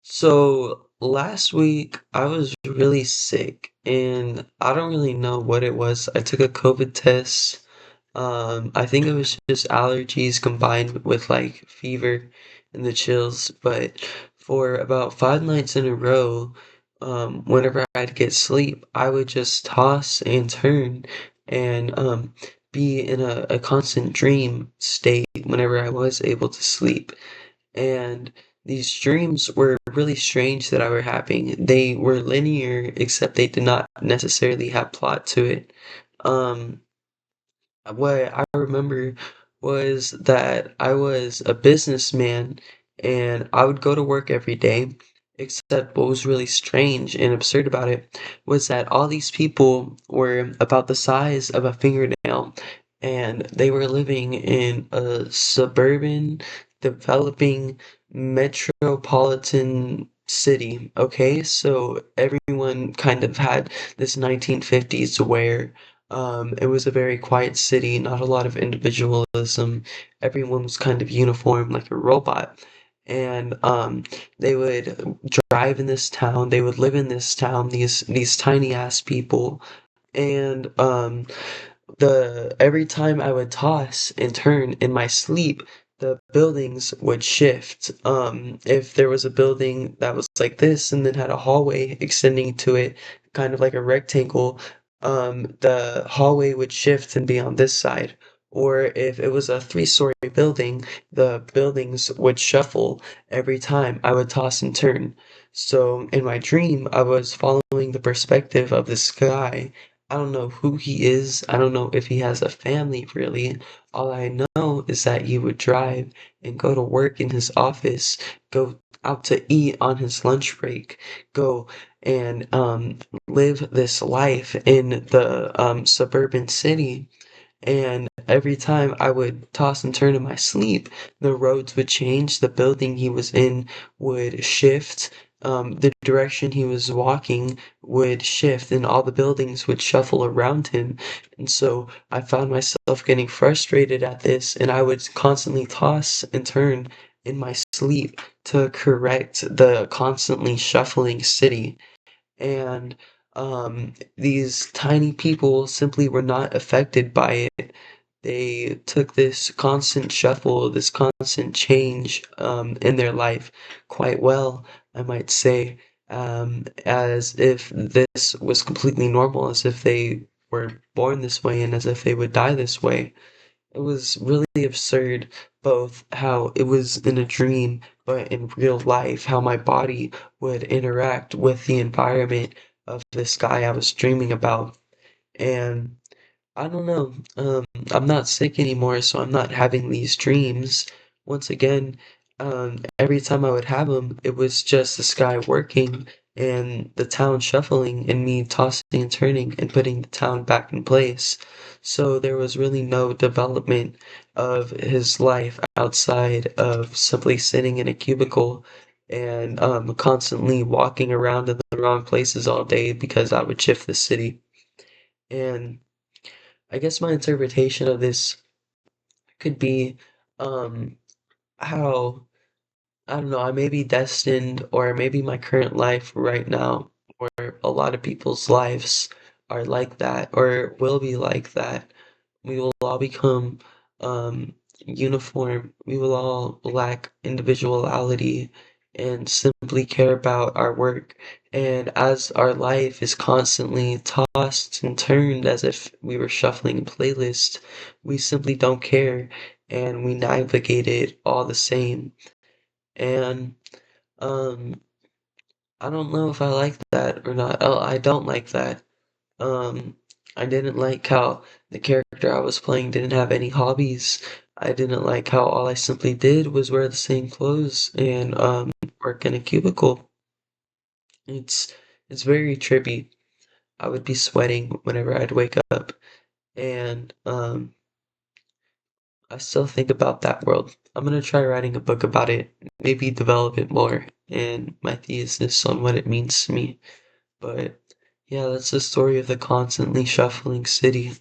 So last week I was really sick and I don't really know what it was. I took a COVID test. I think it was just allergies combined with like fever and the chills, but for about 5 nights in a row, whenever I'd get sleep, I would just toss and turn and be in a constant dream state whenever I was able to sleep. And these dreams were really strange that I were having. They were linear, except they did not necessarily have plot to it. Um, what I remember was that I was a businessman and I would go to work every day. Except what was really strange and absurd about it was that all these people were about the size of a fingernail and they were living in a suburban, developing metropolitan city. Okay, so everyone kind of had this 1950s where it was a very quiet city, not a lot of individualism. Everyone was kind of uniform like a robot. And they would drive in this town, they would live in this town, these tiny ass people. And the every time I would toss and turn in my sleep, the buildings would shift. If there was a building that was like this and then had a hallway extending to it, kind of like a rectangle, the hallway would shift and be on this side. Or if it was a three-story building, the buildings would shuffle every time I would toss and turn. So in my dream, I was following the perspective of this guy. I don't know who he is. I don't know if he has a family really. All I know is that he would drive and go to work in his office, go out to eat on his lunch break, go and live this life in the suburban city. And every time I would toss and turn in my sleep, the roads would change, the building he was in would shift, the direction he was walking would shift, and all the buildings would shuffle around him. And so I found myself getting frustrated at this, and I would constantly toss and turn in my sleep to correct the constantly shuffling city. And these tiny people simply were not affected by it. They took this constant shuffle, this constant change in their life quite well, I might say, as if this was completely normal, as if they were born this way and as if they would die this way. It was really absurd, both how it was in a dream, but in real life, how my body would interact with the environment of this guy I was dreaming about. And I don't know, I'm not sick anymore, so I'm not having these dreams. Once again, every time I would have them, it was just the sky working and the town shuffling and me tossing and turning and putting the town back in place. So there was really no development of his life outside of simply sitting in a cubicle and constantly walking around in the wrong places all day because I would shift the city. And I guess my interpretation of this could be um how I don't know, I may be destined or maybe my current life right now or a lot of people's lives are like that or will be like that. We will all become uniform. We will all lack individuality and simply care about our work. And as our life is constantly tossed and turned as if we were shuffling a playlist, we simply don't care and we navigate it all the same. And um, I don't know if I like that or not. Oh, I don't like that. Um, I didn't like how the character I was playing didn't have any hobbies. I didn't like how all I simply did was wear the same clothes and work in a cubicle. It's it's very trippy. I would be sweating whenever I'd wake up, and I still think about that world. I'm gonna try writing a book about it, maybe develop it more, and my thesis on what it means to me. But yeah, that's the story of the constantly shuffling city.